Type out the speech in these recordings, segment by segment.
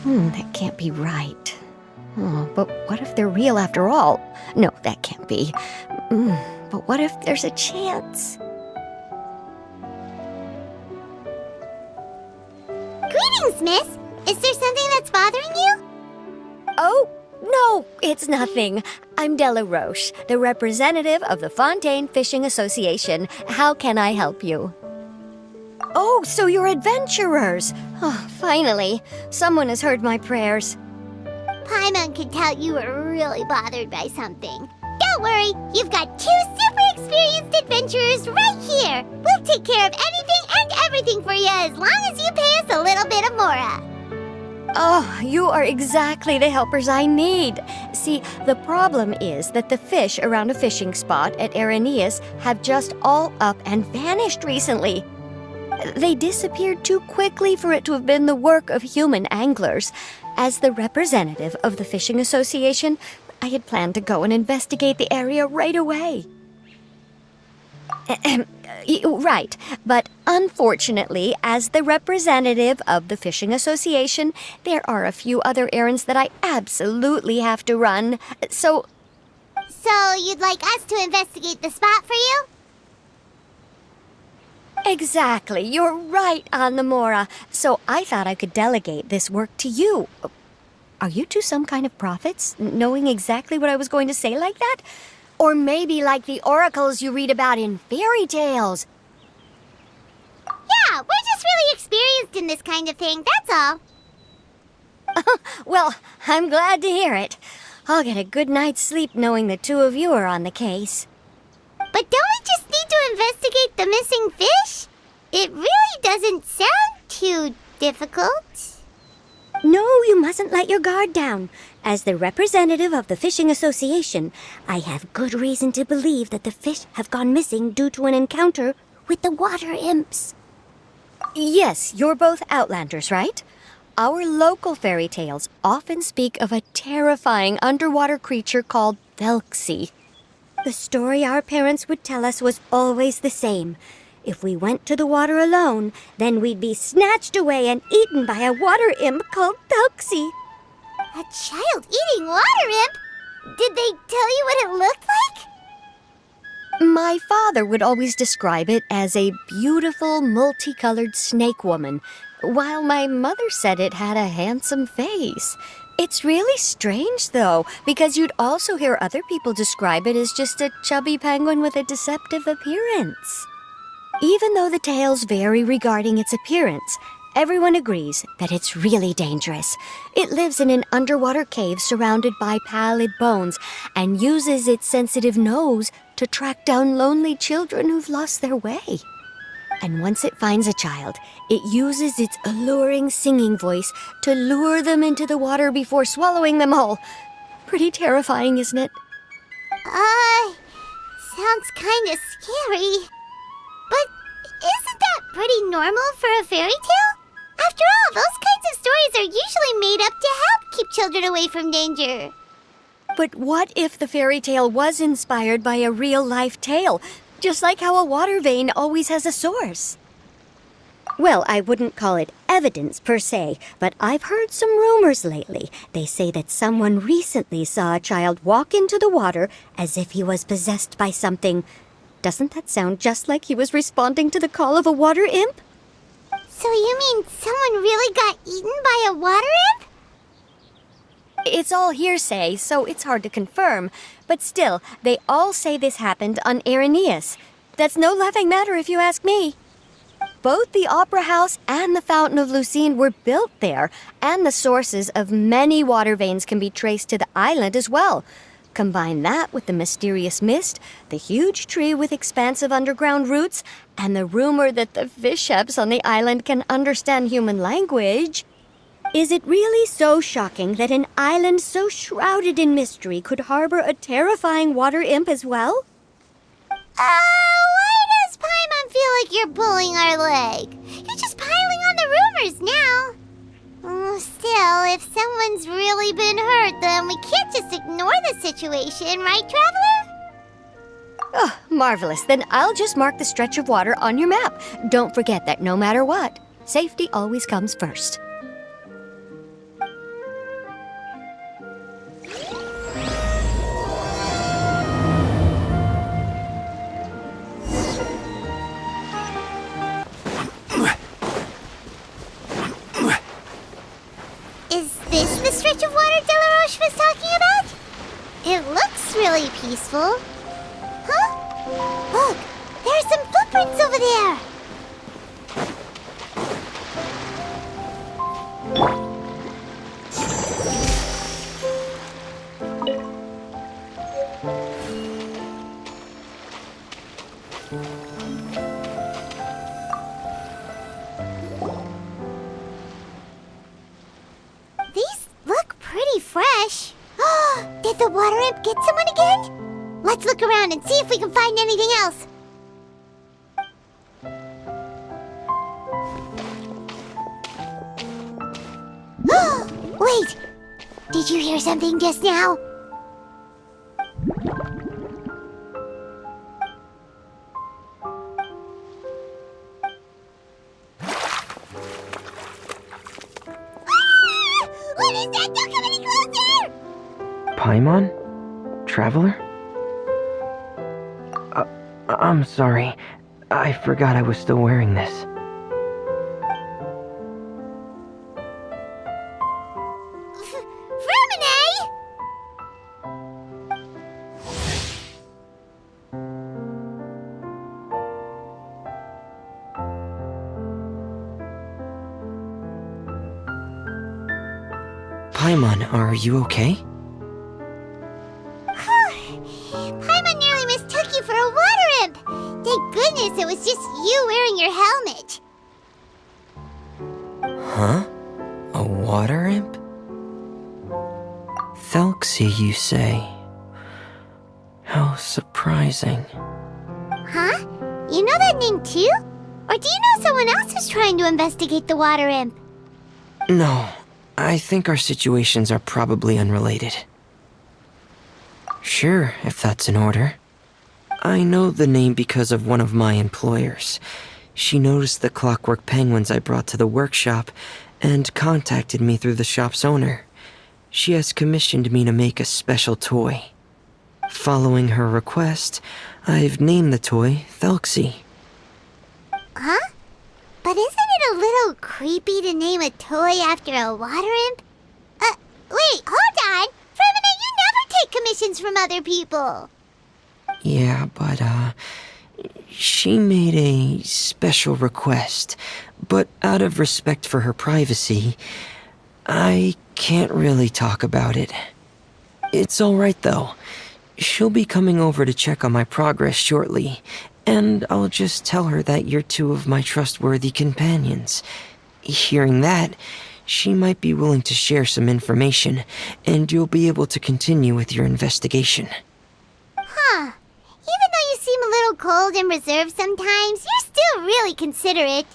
That can't be right. Oh, but what if they're real after all? No, that can't be. But what if there's a chance? Greetings, miss! Is there something that's bothering you? Oh, no, it's nothing. I'm Delaroche, the representative of the Fontaine Fishing Association. How can I help you? Oh, so you're adventurers! Oh, finally, someone has heard my prayers. Paimon could tell you were really bothered by something. Don't worry, you've got 2 super experienced adventurers right here. We'll take care of anything and everything for you as long as you pay us a little bit of mora. Oh, you are exactly the helpers I need. See, the problem is that the fish around a fishing spot at Araneus have just all up and vanished recently. They disappeared too quickly for it to have been the work of human anglers. As the representative of the Fishing Association, I had planned to go and investigate the area right away. Right, but unfortunately, as the representative of the Fishing Association, there are a few other errands that I absolutely have to run, so... So you'd like us to investigate the spot for you? Exactly, you're right on the mora, so I thought I could delegate this work to you. Are you two some kind of prophets, knowing exactly what I was going to say like that? Or maybe like the oracles you read about in fairy tales? Yeah, we're just really experienced in this kind of thing, that's all. Well, I'm glad to hear it. I'll get a good night's sleep knowing the two of you are on the case. But don't we just need to investigate the missing fish? It really doesn't sound too difficult. No, you mustn't let your guard down. As the representative of the Fishing Association, I have good reason to believe that the fish have gone missing due to an encounter with the water imps. Yes, you're both Outlanders, right? Our local fairy tales often speak of a terrifying underwater creature called Thelxie. The story our parents would tell us was always the same. If we went to the water alone, then we'd be snatched away and eaten by a water imp called Thelxie. A child eating water imp? Did they tell you what it looked like? My father would always describe it as a beautiful, multicolored snake woman, while my mother said it had a handsome face. It's really strange, though, because you'd also hear other people describe it as just a chubby penguin with a deceptive appearance. Even though the tales vary regarding its appearance, everyone agrees that it's really dangerous. It lives in an underwater cave surrounded by pallid bones and uses its sensitive nose to track down lonely children who've lost their way. And once it finds a child, it uses its alluring singing voice to lure them into the water before swallowing them all. Pretty terrifying, isn't it? Sounds kinda scary. But isn't that pretty normal for a fairy tale? After all, those kinds of stories are usually made up to help keep children away from danger. But what if the fairy tale was inspired by a real-life tale? Just like how a water vein always has a source. Well, I wouldn't call it evidence per se, but I've heard some rumors lately. They say that someone recently saw a child walk into the water as if he was possessed by something. Doesn't that sound just like he was responding to the call of a water imp? So you mean someone really got eaten by a water imp? It's all hearsay, so it's hard to confirm. But still, they all say this happened on Araneus. That's no laughing matter if you ask me. Both the Opera House and the Fountain of Lucine were built there, and the sources of many water veins can be traced to the island as well. Combine that with the mysterious mist, the huge tree with expansive underground roots, and the rumor that the fish chefs on the island can understand human language. Is it really so shocking that an island so shrouded in mystery could harbor a terrifying water imp as well? Why does Paimon feel like you're pulling our leg? You're just piling on the rumors now. Still, if someone's really been hurt, then we can't just ignore the situation, right, Traveler? Oh, marvelous. Then I'll just mark the stretch of water on your map. Don't forget that no matter what, safety always comes first. Is this the stretch of water Delaroche was talking about? It looks really peaceful. Huh? Look, there are some footprints over there. These look pretty fresh. Did the water imp get someone again? Let's look around and see if we can find anything else. Wait! Did you hear something just now? What is that? Don't come any closer! Paimon? Traveler? I'm sorry. I forgot I was still wearing this. Paimon, are you okay? Paimon nearly mistook you for a water imp. Thank goodness it was just you wearing your helmet. Huh? A water imp? Thelxie, you say? How surprising. Huh? You know that name too? Or do you know someone else who's trying to investigate the water imp? No, I think our situations are probably unrelated. Sure, if that's in order. I know the name because of one of my employers. She noticed the clockwork penguins I brought to the workshop and contacted me through the shop's owner. She has commissioned me to make a special toy. Following her request, I've named the toy Thelxie. Huh? But isn't it a little creepy to name a toy after a water imp? Wait, hold on! Fremine, you never take commissions from other people! Yeah, but, she made a special request, but out of respect for her privacy, I can't really talk about it. It's alright though. She'll be coming over to check on my progress shortly, and I'll just tell her that you're two of my trustworthy companions. Hearing that, she might be willing to share some information, and you'll be able to continue with your investigation. Huh. Even though you seem a little cold and reserved sometimes, you're still really considerate.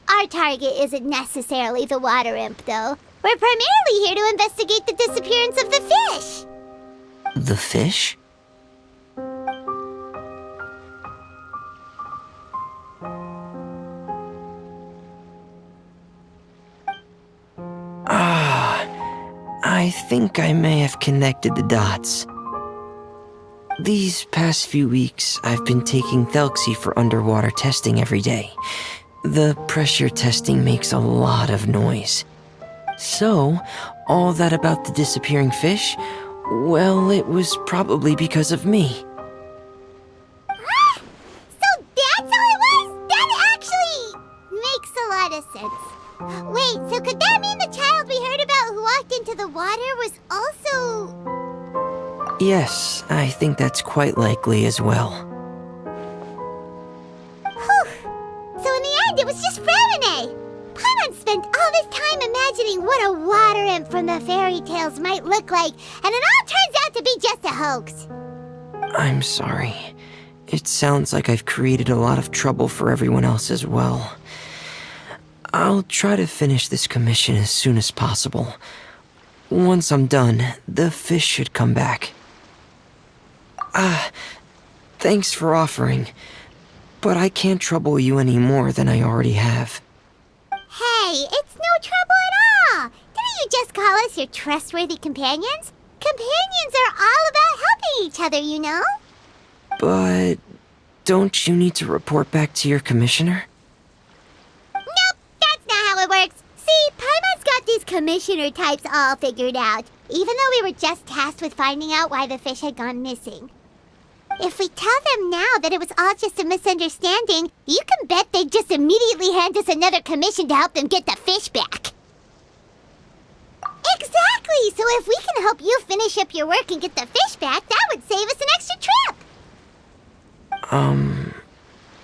Our target isn't necessarily the water imp, though. We're primarily here to investigate the disappearance of the fish. The fish? I think I may have connected the dots. These past few weeks, I've been taking Thelxie for underwater testing every day. The pressure testing makes a lot of noise. So, all that about the disappearing fish, well, it was probably because of me. So that's how it was? That actually makes a lot of sense. Wait, so could that mean the child we heard about who walked into the water was also... Yes, I think that's quite likely as well. Whew. So in the end, it was just Fremine. Paimon spent all this time imagining what a water imp from the fairy tales might look like, and it all turns out to be just a hoax. I'm sorry. It sounds like I've created a lot of trouble for everyone else as well. I'll try to finish this commission as soon as possible. Once I'm done, the fish should come back. Thanks for offering, but I can't trouble you any more than I already have. Hey, it's no trouble at all. Didn't you just call us your trustworthy companions? Companions are all about helping each other, you know? But don't you need to report back to your commissioner? Nope, that's not how it works. See, Paimon's got these commissioner types all figured out, even though we were just tasked with finding out why the fish had gone missing. If we tell them now that it was all just a misunderstanding, you can bet they'd just immediately hand us another commission to help them get the fish back. Exactly! So if we can help you finish up your work and get the fish back, that would save us an extra trip!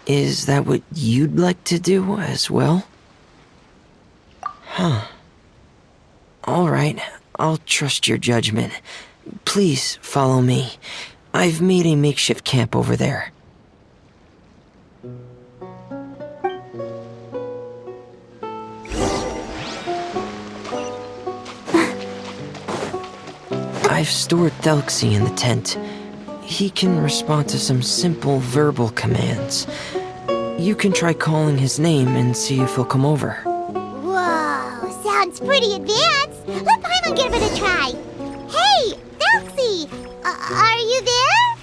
Is that what you'd like to do as well? Huh. Alright, I'll trust your judgment. Please follow me. I've made a makeshift camp over there. I've stored Thelxie in the tent. He can respond to some simple verbal commands. You can try calling his name and see if he'll come over. Whoa, sounds pretty advanced. Let Paimon give it a try. Hey, Thelxie! Are you there?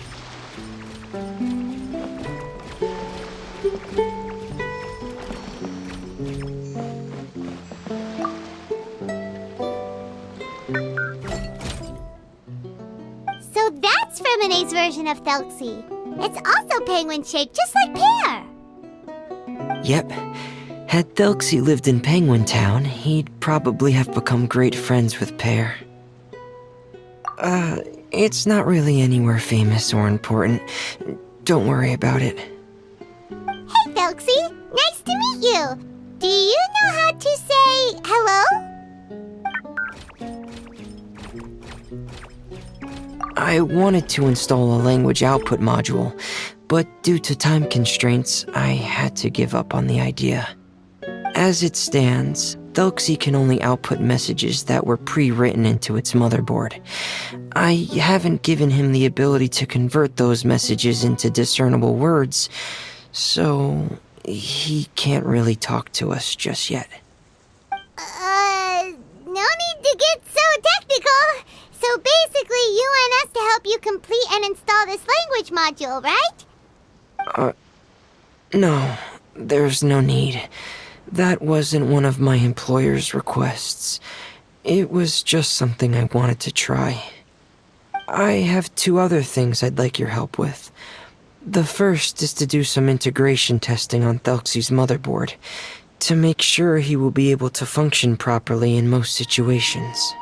So that's Fremone's version of Thelxie. It's also penguin-shaped, just like Pear. Yep. Had Thelxie lived in Penguin Town, he'd probably have become great friends with Pear. It's not really anywhere famous or important. Don't worry about it. Hey, Thelxie! Nice to meet you! Do you know how to say hello? I wanted to install a language output module, but due to time constraints, I had to give up on the idea. As it stands, Thelxie can only output messages that were pre-written into its motherboard. I haven't given him the ability to convert those messages into discernible words, so he can't really talk to us just yet. No need to get so technical. So basically, you want us to help you complete and install this language module, right? No, there's no need. That wasn't one of my employer's requests. It was just something I wanted to try. I have 2 other things I'd like your help with. The first is to do some integration testing on Thelxie's motherboard, to make sure he will be able to function properly in most situations.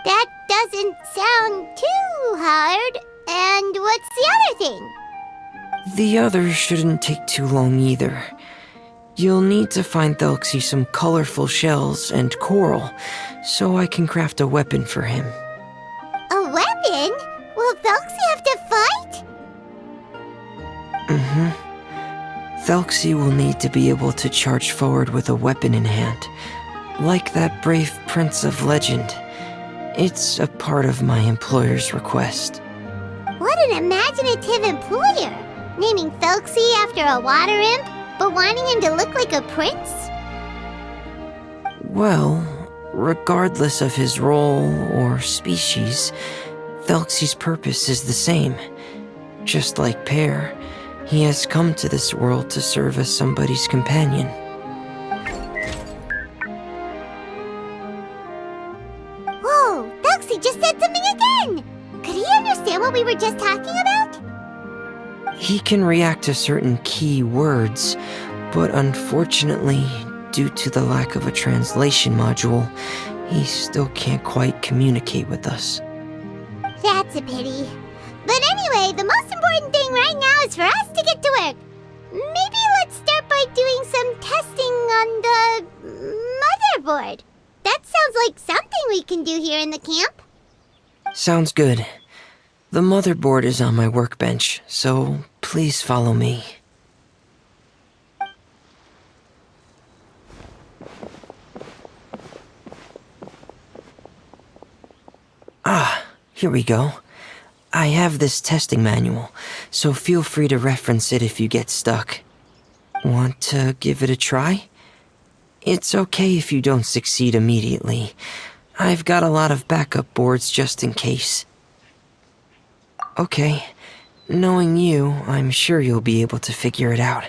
That doesn't sound too hard. And what's the other thing? The other shouldn't take too long either. You'll need to find Thelxie some colorful shells and coral, so I can craft a weapon for him. A weapon? Will Thelxie have to fight? Thelxie will need to be able to charge forward with a weapon in hand, like that brave prince of legend. It's a part of my employer's request. What an imaginative employer! Naming Thelxie after a water imp, but wanting him to look like a prince? Well, regardless of his role or species, Thelxie's purpose is the same. Just like Pear, he has come to this world to serve as somebody's companion. Whoa, Thelxie just said something again! Could he understand what we were just talking about? He can react to certain key words, but unfortunately, due to the lack of a translation module, he still can't quite communicate with us. That's a pity. But anyway, the most important thing right now is for us to get to work. Maybe let's start by doing some testing on the motherboard. That sounds like something we can do here in the camp. Sounds good. The motherboard is on my workbench, so please follow me. Here we go. I have this testing manual, so feel free to reference it if you get stuck. Want to give it a try? It's okay if you don't succeed immediately. I've got a lot of backup boards just in case. Okay, knowing you, I'm sure you'll be able to figure it out.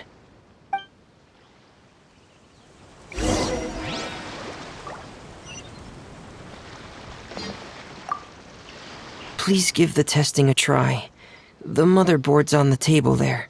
please give the testing a try. The motherboard's on the table there.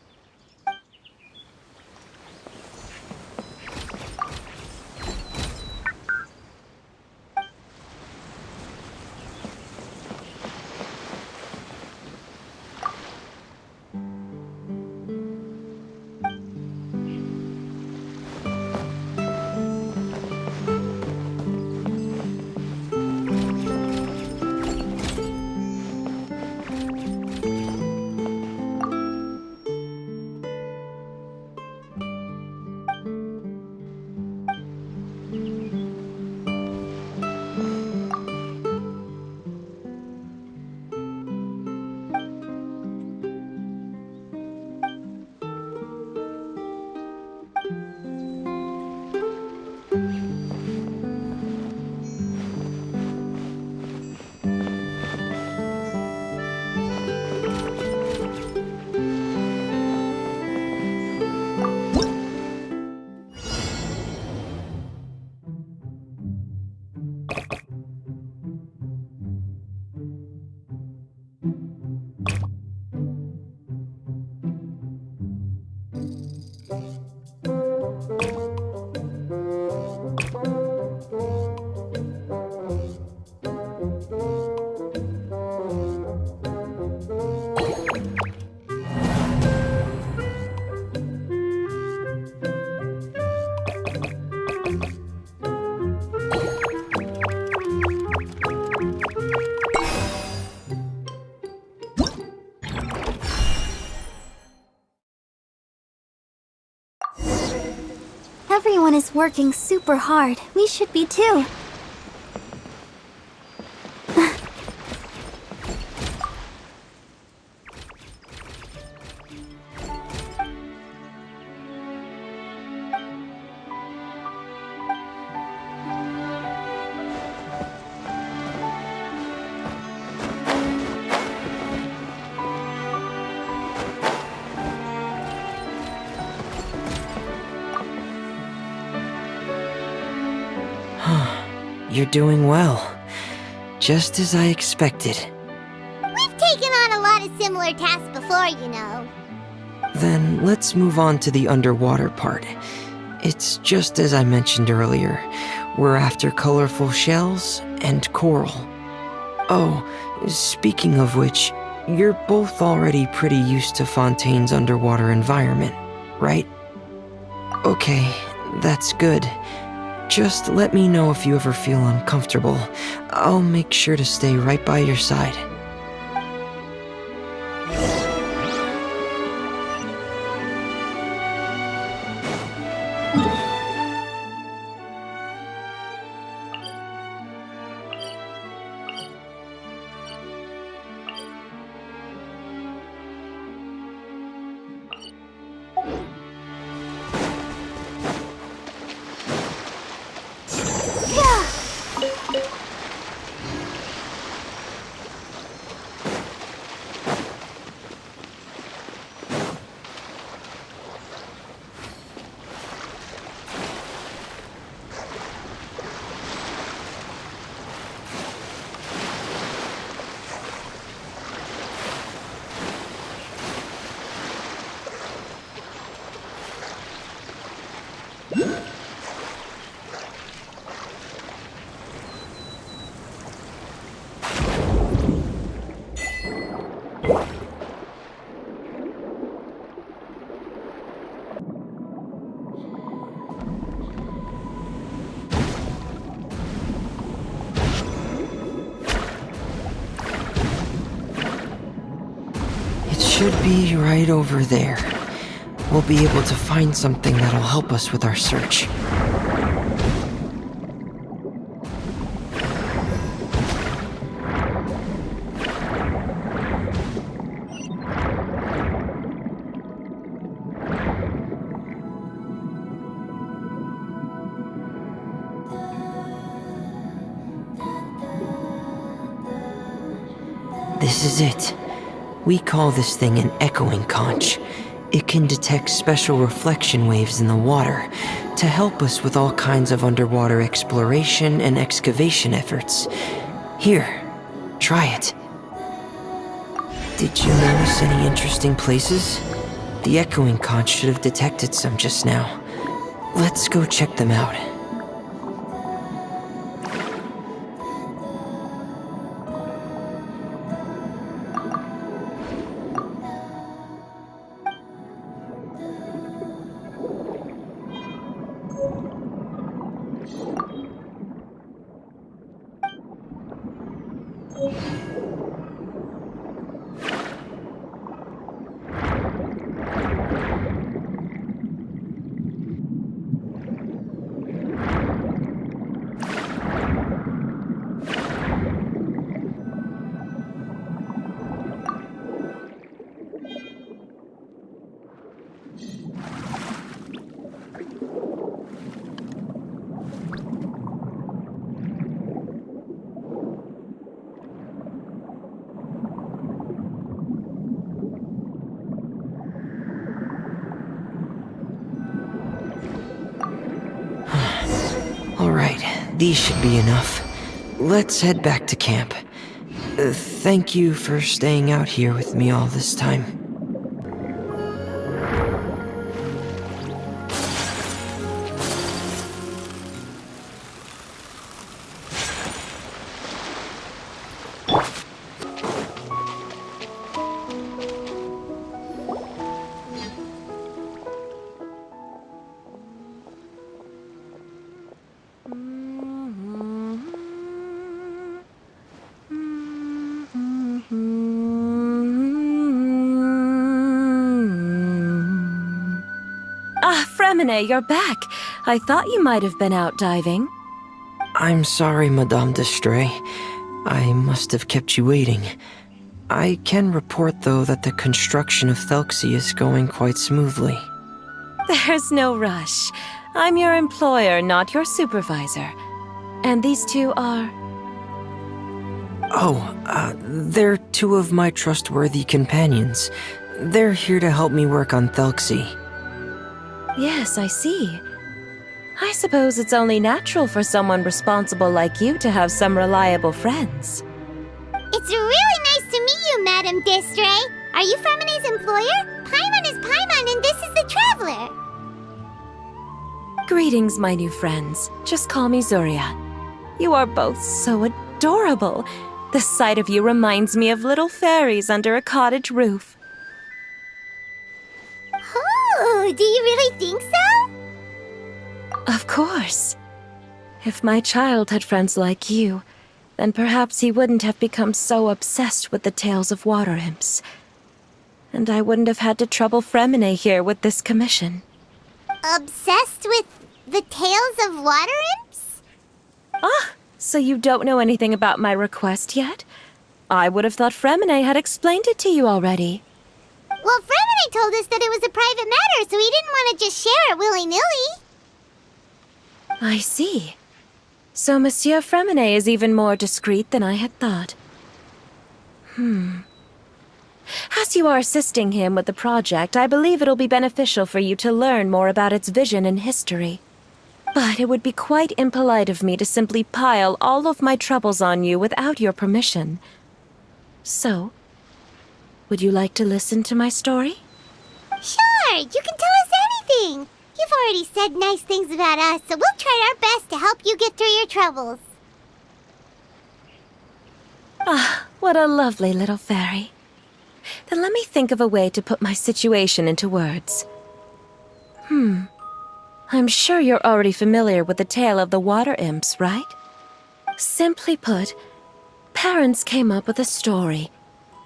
Everyone is working super hard. We should be too. You're doing well. Just as I expected. We've taken on a lot of similar tasks before, you know. Then let's move on to the underwater part. It's just as I mentioned earlier. We're after colorful shells and coral. Oh, speaking of which, you're both already pretty used to Fontaine's underwater environment, right? Okay, that's good. Just let me know if you ever feel uncomfortable. I'll make sure to stay right by your side. Should be right over there. We'll be able to find something that'll help us with our search. This is it. We call this thing an echoing conch. It can detect special reflection waves in the water to help us with all kinds of underwater exploration and excavation efforts. Here, try it. Did you notice any interesting places? The echoing conch should have detected some just now. Let's go check them out. Alright, these should be enough. Let's head back to camp. Thank you for staying out here with me all this time. You're back. I thought you might have been out diving. I'm sorry, Madame Destree. I must have kept you waiting. I can report, though, that the construction of Thelxie is going quite smoothly. There's no rush. I'm your employer, not your supervisor. And these two are... They're two of my trustworthy companions. They're here to help me work on Thelxie. Yes, I see. I suppose it's only natural for someone responsible like you to have some reliable friends. It's really nice to meet you, Madame Destree. Are you Fremine's employer? Paimon is Paimon and this is the Traveler. Greetings, my new friends. Just call me Zuria. You are both so adorable. The sight of you reminds me of little fairies under a cottage roof. Oh, do you really think so? Of course. If my child had friends like you, then perhaps he wouldn't have become so obsessed with the tales of water imps. And I wouldn't have had to trouble Fremine here with this commission. Obsessed with the tales of water imps? Ah, so you don't know anything about my request yet? I would have thought Fremine had explained it to you already. Well, Fremine told us that it was a private matter, so he didn't want to just share it willy-nilly. I see. So Monsieur Fremine is even more discreet than I had thought. As you are assisting him with the project, I believe it'll be beneficial for you to learn more about its vision and history. But it would be quite impolite of me to simply pile all of my troubles on you without your permission. So, would you like to listen to my story? Sure, you can tell us anything. You've already said nice things about us, so we'll try our best to help you get through your troubles. Ah, what a lovely little fairy. Then let me think of a way to put my situation into words. I'm sure you're already familiar with the tale of the water imps, right? Simply put, parents came up with a story,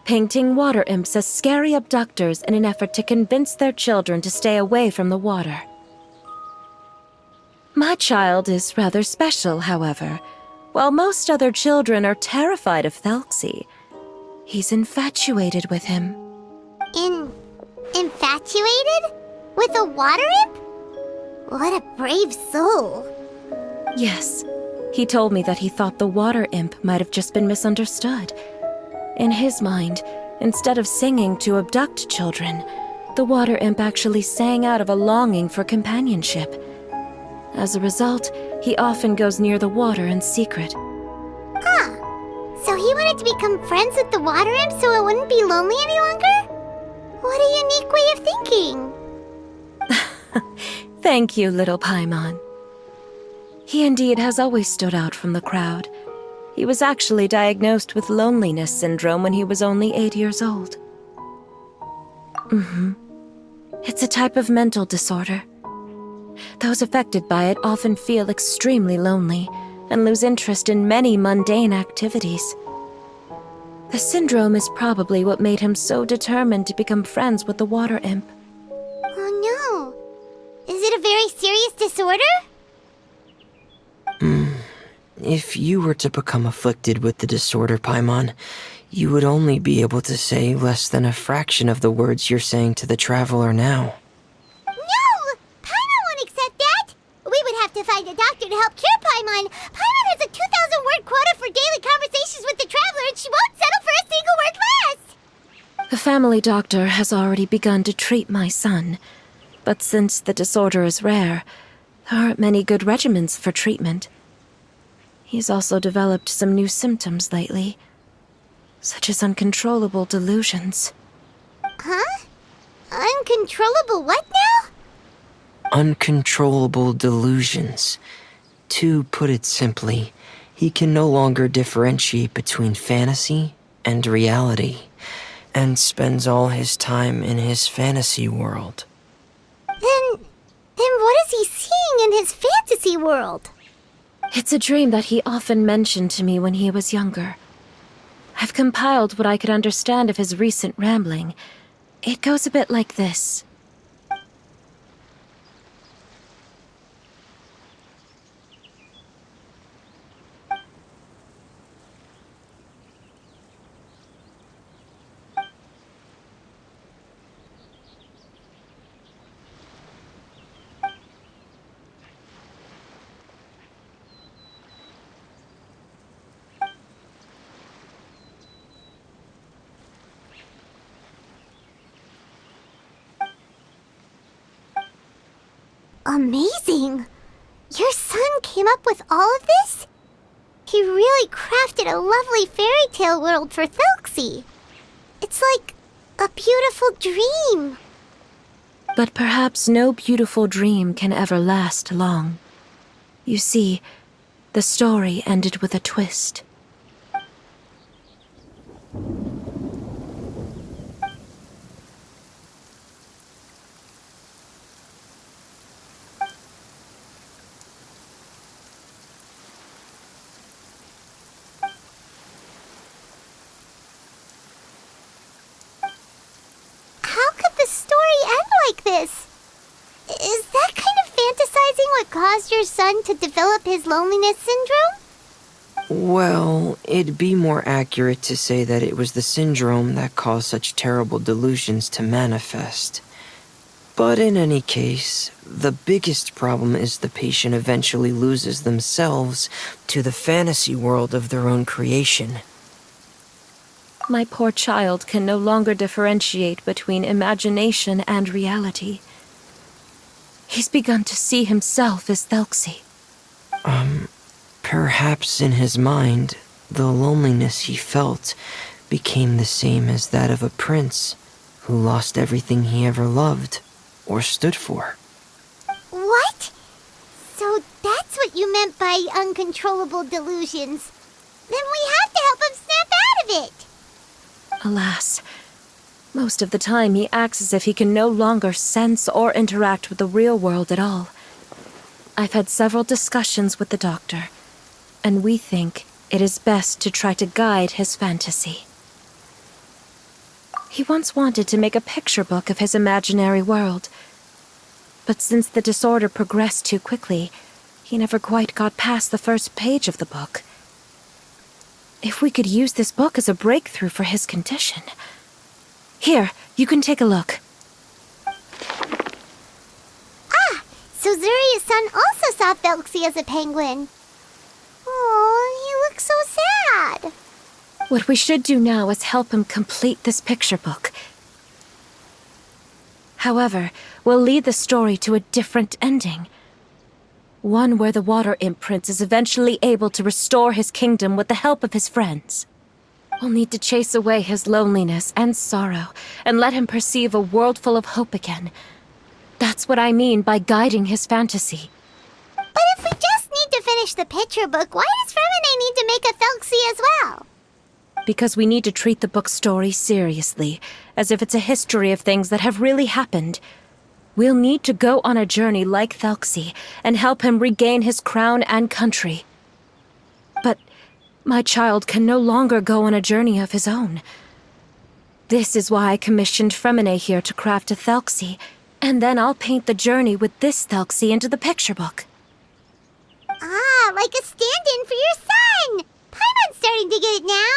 painting water imps as scary abductors in an effort to convince their children to stay away from the water. My child is rather special, however. While most other children are terrified of Thelxie, he's infatuated with him. Infatuated? With a water imp? What a brave soul. Yes, he told me that he thought the water imp might have just been misunderstood. In his mind, instead of singing to abduct children, the water imp actually sang out of a longing for companionship. As a result, he often goes near the water in secret. So he wanted to become friends with the water imp so it wouldn't be lonely any longer? What a unique way of thinking. Thank you, little Paimon. He indeed has always stood out from the crowd. He was actually diagnosed with loneliness syndrome when he was only 8 years old. It's a type of mental disorder. Those affected by it often feel extremely lonely and lose interest in many mundane activities. The syndrome is probably what made him so determined to become friends with the water imp. Oh no. Is it a very serious disorder? If you were to become afflicted with the disorder, Paimon, you would only be able to say less than a fraction of the words you're saying to the traveler now. No! Paimon won't accept that! We would have to find a doctor to help cure Paimon. Paimon has a 2,000-word quota for daily conversations with the traveler, and she won't settle for a single word less! The family doctor has already begun to treat my son, but since the disorder is rare, there aren't many good regimens for treatment. He's also developed some new symptoms lately, such as uncontrollable delusions. Huh? Uncontrollable what now? Uncontrollable delusions. To put it simply, he can no longer differentiate between fantasy and reality, and spends all his time in his fantasy world. Then what is he seeing in his fantasy world? It's a dream that he often mentioned to me when he was younger. I've compiled what I could understand of his recent rambling. It goes a bit like this. Amazing! Your son came up with all of this? He really crafted a lovely fairy tale world for Thelxie. It's like a beautiful dream. But perhaps no beautiful dream can ever last long. You see, the story ended with a twist. How could the story end like this? Is that kind of fantasizing what caused your son to develop his loneliness syndrome? Well, it'd be more accurate to say that it was the syndrome that caused such terrible delusions to manifest. But in any case, the biggest problem is the patient eventually loses themselves to the fantasy world of their own creation. My poor child can no longer differentiate between imagination and reality. He's begun to see himself as Thelxie. Perhaps in his mind, the loneliness he felt became the same as that of a prince who lost everything he ever loved or stood for. What? So that's what you meant by uncontrollable delusions. Then we have to help him snap out of it. Alas, most of the time he acts as if he can no longer sense or interact with the real world at all. I've had several discussions with the doctor, and we think it is best to try to guide his fantasy. He once wanted to make a picture book of his imaginary world, but since the disorder progressed too quickly, he never quite got past the first page of the book. If we could use this book as a breakthrough for his condition... Here, you can take a look. Ah, so Zuria's son also saw Thelxie as a penguin. Oh, he looks so sad. What we should do now is help him complete this picture book. However, we'll lead the story to a different ending. One where the water imp prince is eventually able to restore his kingdom with the help of his friends. We'll need to chase away his loneliness and sorrow and let him perceive a world full of hope again. That's what I mean by guiding his fantasy. But if we just need to finish the picture book, why does Fremine need to make a Thelxie as well? Because we need to treat the book's story seriously, as if it's a history of things that have really happened. We'll need to go on a journey like Thelxie and help him regain his crown and country. But my child can no longer go on a journey of his own. This is why I commissioned Fremine here to craft a Thelxie, and then I'll paint the journey with this Thelxie into the picture book. Ah, like a stand-in for your son! Paimon's starting to get it now.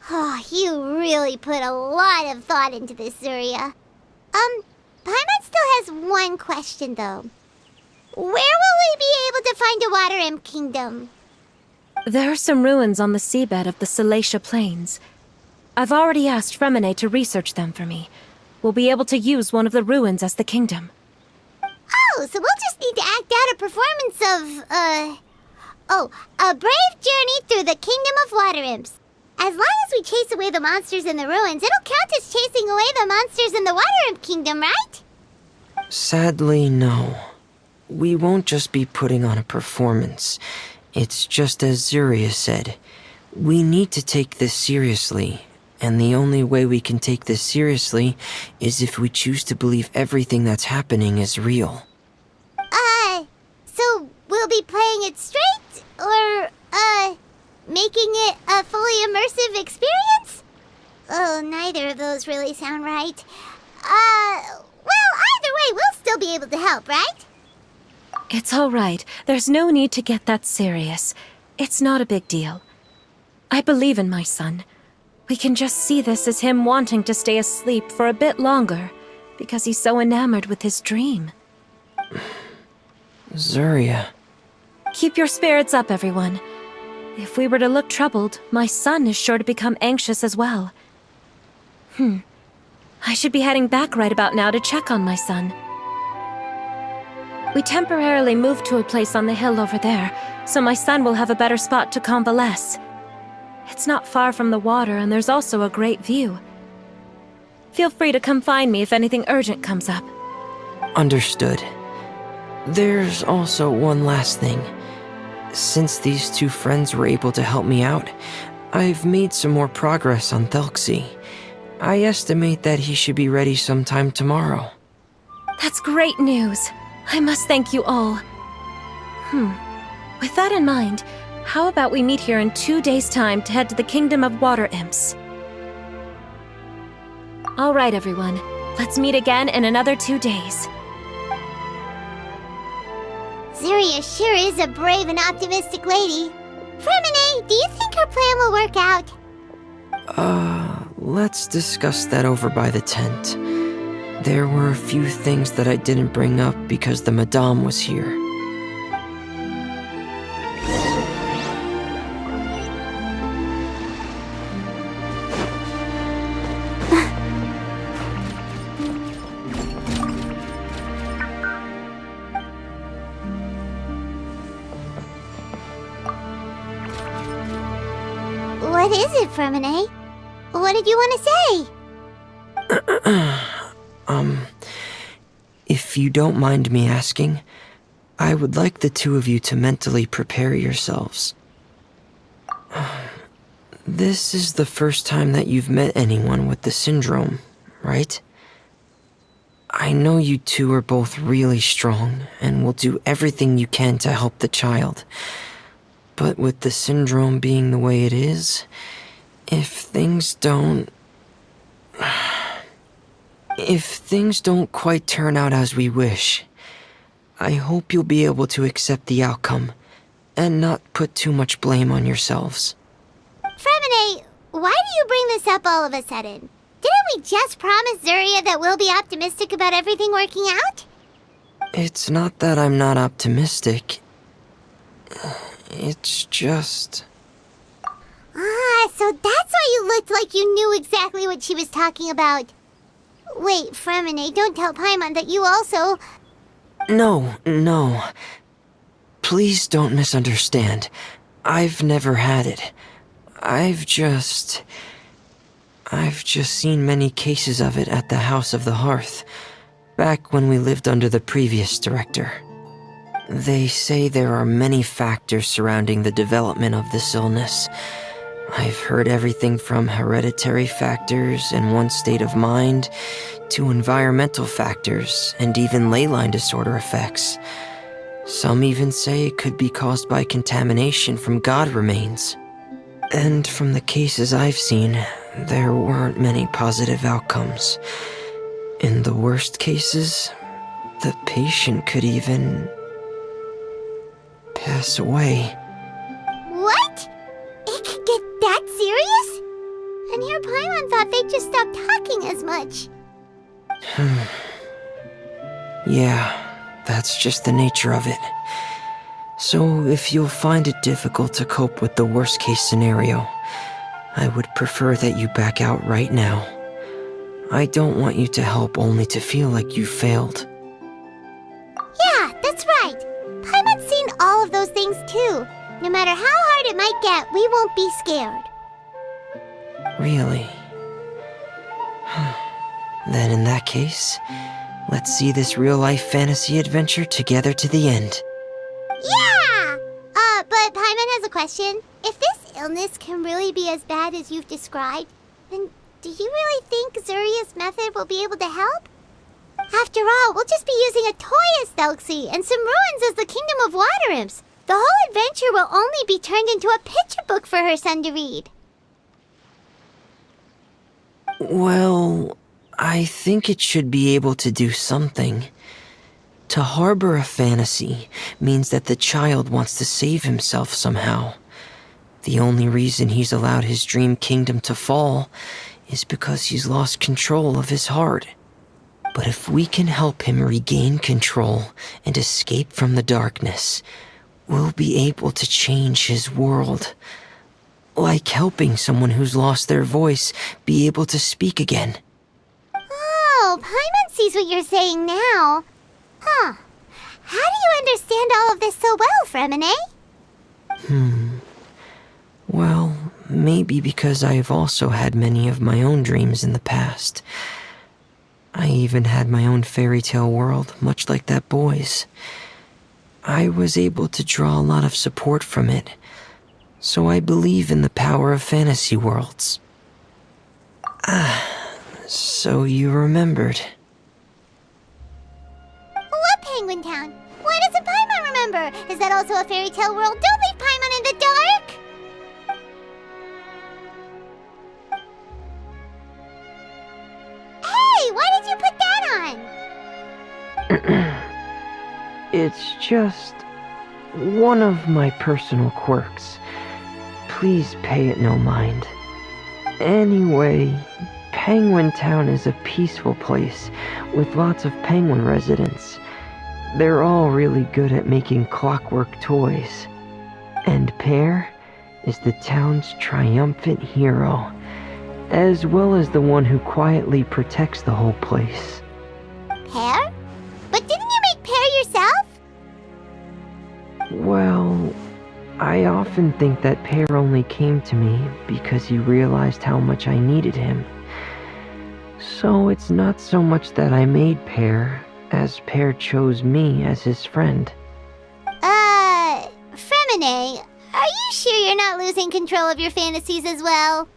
Oh, you really put a lot of thought into this, Zuria. Paimon still has one question, though. Where will we be able to find a water imp kingdom? There are some ruins on the seabed of the Salacia Plains. I've already asked Fremine to research them for me. We'll be able to use one of the ruins as the kingdom. Oh, so we'll just need to act out a performance of, a brave journey through the kingdom of water imps. As long as we chase away the monsters in the ruins, it'll count as chasing away the monsters in the water imp kingdom, right? Sadly, no. We won't just be putting on a performance. It's just as Zuria said. We need to take this seriously, and the only way we can take this seriously is if we choose to believe everything that's happening is real. So we'll be playing it straight, or, making it a fully immersive experience? Oh, neither of those really sound right. Well, either way, we'll still be able to help, right? It's all right. There's no need to get that serious. It's not a big deal. I believe in my son. We can just see this as him wanting to stay asleep for a bit longer, because he's so enamored with his dream. Zuria. Keep your spirits up, everyone. If we were to look troubled, my son is sure to become anxious as well. I should be heading back right about now to check on my son. We temporarily moved to a place on the hill over there, so my son will have a better spot to convalesce. It's not far from the water, and there's also a great view. Feel free to come find me if anything urgent comes up. Understood. There's also one last thing. Since these two friends were able to help me out, I've made some more progress on Thelxie. I estimate that he should be ready sometime tomorrow. That's great news. I must thank you all. With that in mind, how about we meet here in 2 days' time to head to the Kingdom of Water Imps? All right, everyone. Let's meet again in another 2 days. Zuria sure is a brave and optimistic lady. Fremine, do you think her plan will work out? Let's discuss that over by the tent. There were a few things that I didn't bring up because the Madame was here. What is it, Fremine? What did you want to say? If you don't mind me asking, I would like the two of you to mentally prepare yourselves. This is the first time that you've met anyone with the syndrome, right? I know you two are both really strong and will do everything you can to help the child. But with the syndrome being the way it is, if things don't quite turn out as we wish, I hope you'll be able to accept the outcome and not put too much blame on yourselves. Fremine, why do you bring this up all of a sudden? Didn't we just promise Zuria that we'll be optimistic about everything working out? It's not that I'm not optimistic. It's just... So that's why you looked like you knew exactly what she was talking about. Wait, Fremine, don't tell Paimon that you also... No. Please don't misunderstand. I've never had it. I've just... I've just seen many cases of it at the House of the Hearth, back when we lived under the previous director. They say there are many factors surrounding the development of this illness. I've heard everything from hereditary factors and one's state of mind, to environmental factors, and even ley line disorder effects. Some even say it could be caused by contamination from god remains. And from the cases I've seen, there weren't many positive outcomes. In the worst cases, the patient could even pass away. What? It could get that serious? And here Paimon thought they'd just stop talking as much. Yeah, that's just the nature of it. So if you'll find it difficult to cope with the worst case scenario, I would prefer that you back out right now. I don't want you to help only to feel like you failed. Yeah, that's right. Paimon's seen all of those things too. No matter how hard it might get, we won't be scared. Really? Then in that case, let's see this real-life fantasy adventure together to the end. Yeah! But Paimon has a question. If this illness can really be as bad as you've described, then do you really think Zuria's method will be able to help? After all, we'll just be using a toy as Thelxie and some ruins as the Kingdom of Water Imps. The whole adventure will only be turned into a picture book for her son to read. Well, I think it should be able to do something. To harbor a fantasy means that the child wants to save himself somehow. The only reason he's allowed his dream kingdom to fall is because he's lost control of his heart. But if we can help him regain control and escape from the darkness, we'll be able to change his world. Like helping someone who's lost their voice be able to speak again. Oh, Paimon sees what you're saying now. Huh. How do you understand all of this so well, Fremine? Well, maybe because I've also had many of my own dreams in the past. I even had my own fairy tale world, much like that boy's. I was able to draw a lot of support from it, so I believe in the power of fantasy worlds. So you remembered. What Penguin Town? Why doesn't Paimon remember? Is that also a fairy tale world? Don't leave Paimon in the dark! Hey, why did you put that on? It's just one of my personal quirks. Please pay it no mind. Anyway, Penguin Town is a peaceful place with lots of penguin residents. They're all really good at making clockwork toys. And Pear is the town's triumphant hero, as well as the one who quietly protects the whole place. Pear? But didn't you make Pear yourself? Well, I often think that Pear only came to me because he realized how much I needed him. So it's not so much that I made Pear, as Pear chose me as his friend. Fremine, are you sure you're not losing control of your fantasies as well?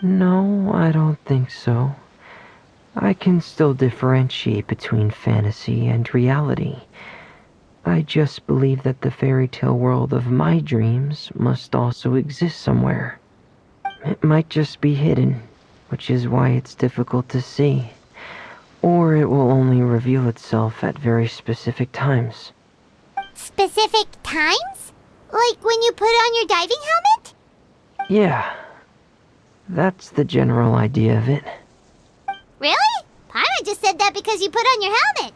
No, I don't think so. I can still differentiate between fantasy and reality. I just believe that the fairy tale world of my dreams must also exist somewhere. It might just be hidden, which is why it's difficult to see. Or it will only reveal itself at very specific times. Specific times? Like when you put on your diving helmet? Yeah, that's the general idea of it. Really? Paimon just said that because you put on your helmet.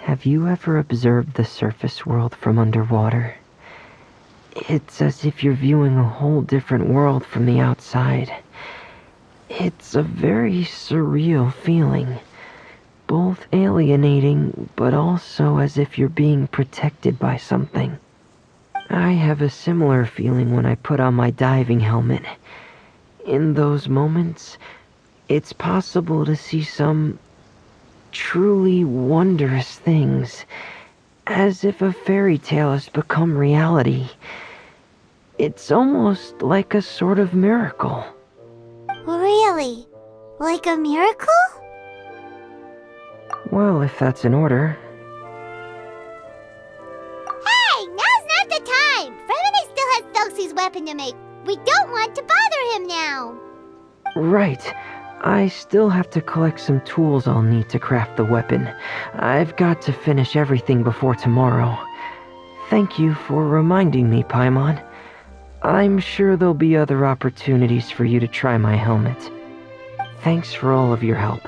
Have you ever observed the surface world from underwater? It's as if you're viewing a whole different world from the outside. It's a very surreal feeling. Both alienating, but also as if you're being protected by something. I have a similar feeling when I put on my diving helmet. In those moments, it's possible to see some truly wondrous things, as if a fairy tale has become reality. It's almost like a sort of miracle. Really? Like a miracle? Well, if that's in order. Hey, now's not the time! Fremini still has Thelxie's weapon to make. We don't want to bother him now. Right. I still have to collect some tools I'll need to craft the weapon. I've got to finish everything before tomorrow. Thank you for reminding me, Paimon. I'm sure there'll be other opportunities for you to try my helmet. Thanks for all of your help.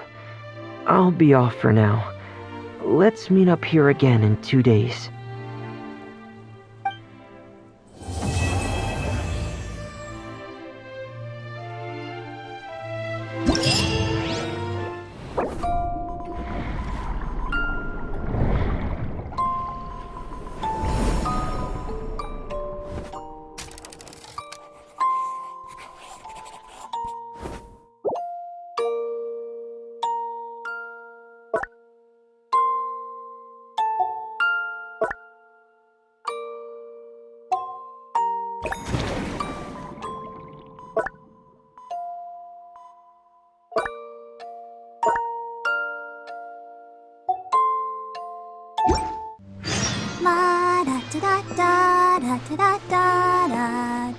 I'll be off for now. Let's meet up here again in 2 days. La da da da da da da da da